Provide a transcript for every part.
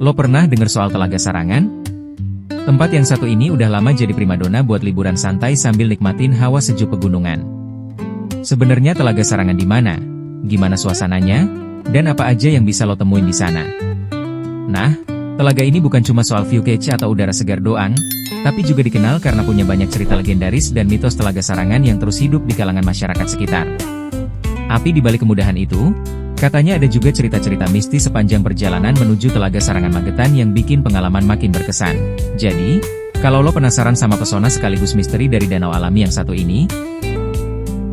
Lo pernah dengar soal Telaga Sarangan? Tempat yang satu ini udah lama jadi primadona buat liburan santai sambil nikmatin hawa sejuk pegunungan. Sebenarnya Telaga Sarangan di mana? Gimana suasananya? Dan apa aja yang bisa lo temuin di sana? Nah, telaga ini bukan cuma soal view kece atau udara segar doang, tapi juga dikenal karena punya banyak cerita legendaris dan mitos Telaga Sarangan yang terus hidup di kalangan masyarakat sekitar. Tapi di balik kemudahan itu, katanya ada juga cerita-cerita mistis sepanjang perjalanan menuju Telaga Sarangan Magetan yang bikin pengalaman makin berkesan. Jadi, kalau lo penasaran sama pesona sekaligus misteri dari danau alami yang satu ini,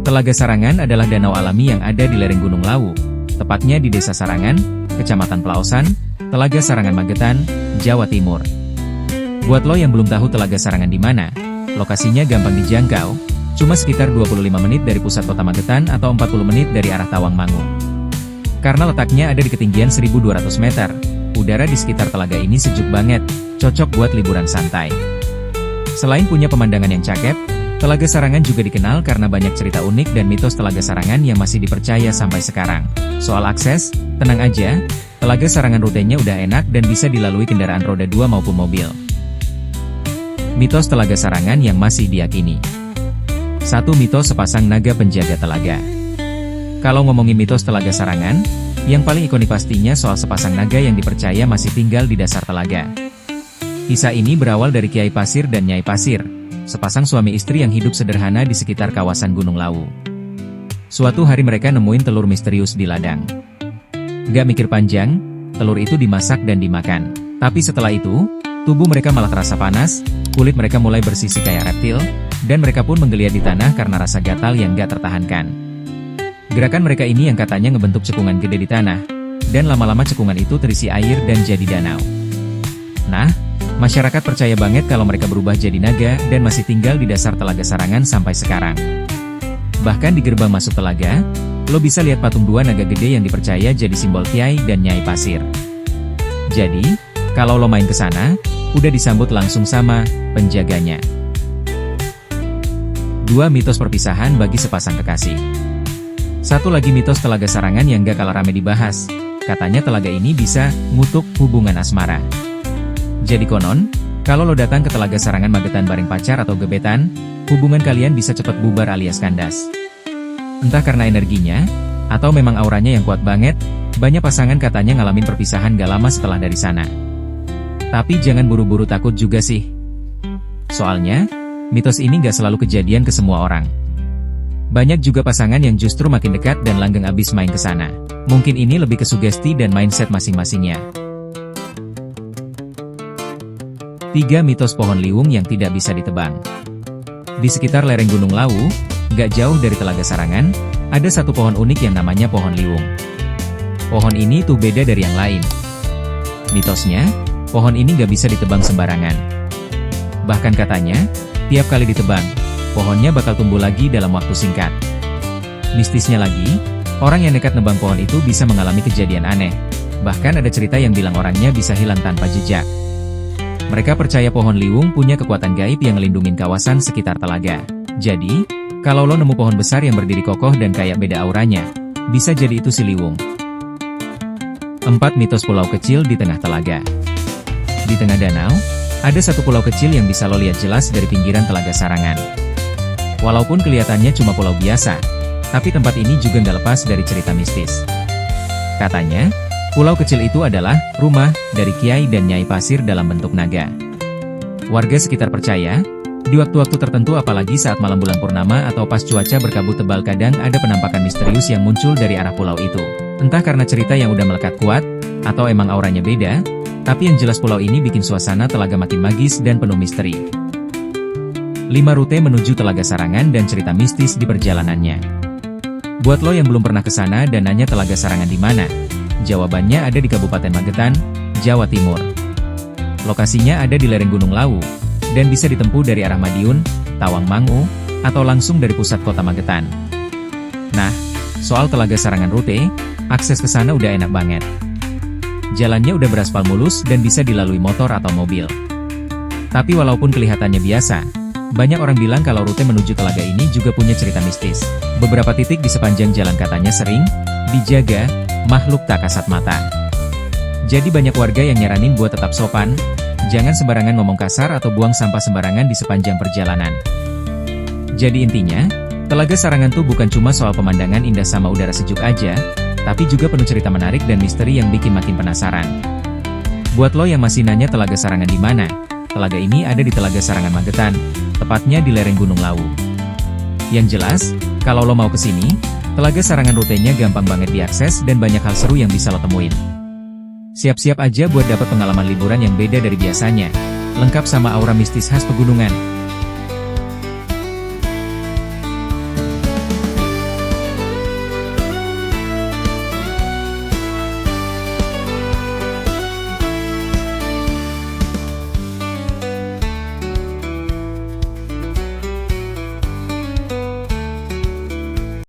Telaga Sarangan adalah danau alami yang ada di lereng Gunung Lawu, tepatnya di Desa Sarangan, Kecamatan Plaosan, Telaga Sarangan Magetan, Jawa Timur. Buat lo yang belum tahu Telaga Sarangan di mana, lokasinya gampang dijangkau, cuma sekitar 25 menit dari pusat kota Magetan atau 40 menit dari arah Tawangmangu. Karena letaknya ada di ketinggian 1.200 meter, udara di sekitar telaga ini sejuk banget, cocok buat liburan santai. Selain punya pemandangan yang cakep, Telaga Sarangan juga dikenal karena banyak cerita unik dan mitos Telaga Sarangan yang masih dipercaya sampai sekarang. Soal akses, tenang aja, Telaga Sarangan rutenya udah enak dan bisa dilalui kendaraan roda 2 maupun mobil. Mitos Telaga Sarangan yang masih diyakini. 1. Mitos sepasang naga penjaga telaga. Kalau ngomongin mitos Telaga Sarangan, yang paling ikonik pastinya soal sepasang naga yang dipercaya masih tinggal di dasar telaga. Kisah ini berawal dari Kiai Pasir dan Nyai Pasir, sepasang suami istri yang hidup sederhana di sekitar kawasan Gunung Lawu. Suatu hari mereka nemuin telur misterius di ladang. Gak mikir panjang, telur itu dimasak dan dimakan. Tapi setelah itu, tubuh mereka malah terasa panas, kulit mereka mulai bersisi kayak reptil, dan mereka pun menggeliat di tanah karena rasa gatal yang gak tertahankan. Gerakan mereka ini yang katanya ngebentuk cekungan gede di tanah, dan lama-lama cekungan itu terisi air dan jadi danau. Nah, masyarakat percaya banget kalau mereka berubah jadi naga dan masih tinggal di dasar Telaga Sarangan sampai sekarang. Bahkan di gerbang masuk telaga, lo bisa lihat patung 2 naga gede yang dipercaya jadi simbol Kiai dan Nyai Pasir. Jadi, kalau lo main ke sana, udah disambut langsung sama penjaganya. 2. Mitos perpisahan bagi sepasang kekasih. Satu lagi mitos Telaga Sarangan yang gak kalah rame dibahas. Katanya telaga ini bisa ngutuk hubungan asmara. Jadi konon, kalau lo datang ke Telaga Sarangan Magetan bareng pacar atau gebetan, hubungan kalian bisa cepat bubar alias kandas. Entah karena energinya, atau memang auranya yang kuat banget, banyak pasangan katanya ngalamin perpisahan gak lama setelah dari sana. Tapi jangan buru-buru takut juga sih. Soalnya, mitos ini gak selalu kejadian ke semua orang. Banyak juga pasangan yang justru makin dekat dan langgeng abis main ke sana. Mungkin ini lebih ke sugesti dan mindset masing-masingnya. 3. Mitos pohon liwung yang tidak bisa ditebang. Di sekitar lereng Gunung Lawu, gak jauh dari Telaga Sarangan, ada satu pohon unik yang namanya pohon liwung. Pohon ini tuh beda dari yang lain. Mitosnya, pohon ini gak bisa ditebang sembarangan. Bahkan katanya, tiap kali ditebang, pohonnya bakal tumbuh lagi dalam waktu singkat. Mistisnya lagi, orang yang nekat nebang pohon itu bisa mengalami kejadian aneh. Bahkan ada cerita yang bilang orangnya bisa hilang tanpa jejak. Mereka percaya pohon liwung punya kekuatan gaib yang ngelindungin kawasan sekitar telaga. Jadi, kalau lo nemu pohon besar yang berdiri kokoh dan kayak beda auranya, bisa jadi itu si liwung. 4. Mitos pulau kecil di tengah telaga. Di tengah danau, ada satu pulau kecil yang bisa lo lihat jelas dari pinggiran Telaga Sarangan. Walaupun kelihatannya cuma pulau biasa, tapi tempat ini juga nggak lepas dari cerita mistis. Katanya, pulau kecil itu adalah rumah dari Kiai dan Nyai Pasir dalam bentuk naga. Warga sekitar percaya, di waktu-waktu tertentu apalagi saat malam bulan purnama atau pas cuaca berkabut tebal kadang ada penampakan misterius yang muncul dari arah pulau itu. Entah karena cerita yang udah melekat kuat, atau emang auranya beda, tapi yang jelas pulau ini bikin suasana telaga makin magis dan penuh misteri. 5. Rute menuju Telaga Sarangan dan cerita mistis di perjalanannya. Buat lo yang belum pernah ke sana dan nanya Telaga Sarangan di mana, jawabannya ada di Kabupaten Magetan, Jawa Timur. Lokasinya ada di lereng Gunung Lawu, dan bisa ditempuh dari arah Madiun, Tawangmangu, atau langsung dari pusat kota Magetan. Nah, soal Telaga Sarangan rute, akses ke sana udah enak banget. Jalannya udah beraspal mulus dan bisa dilalui motor atau mobil. Tapi walaupun kelihatannya biasa, banyak orang bilang kalau rute menuju telaga ini juga punya cerita mistis. Beberapa titik di sepanjang jalan katanya sering dijaga makhluk tak kasat mata. Jadi banyak warga yang nyaranin buat tetap sopan, jangan sembarangan ngomong kasar atau buang sampah sembarangan di sepanjang perjalanan. Jadi intinya, Telaga Sarangan tuh bukan cuma soal pemandangan indah sama udara sejuk aja, tapi juga penuh cerita menarik dan misteri yang bikin makin penasaran. Buat lo yang masih nanya Telaga Sarangan di mana, telaga ini ada di Telaga Sarangan Magetan, tepatnya di lereng Gunung Lawu. Yang jelas, kalau lo mau kesini, Telaga Sarangan rutenya gampang banget diakses dan banyak hal seru yang bisa lo temuin. Siap-siap aja buat dapat pengalaman liburan yang beda dari biasanya, lengkap sama aura mistis khas pegunungan.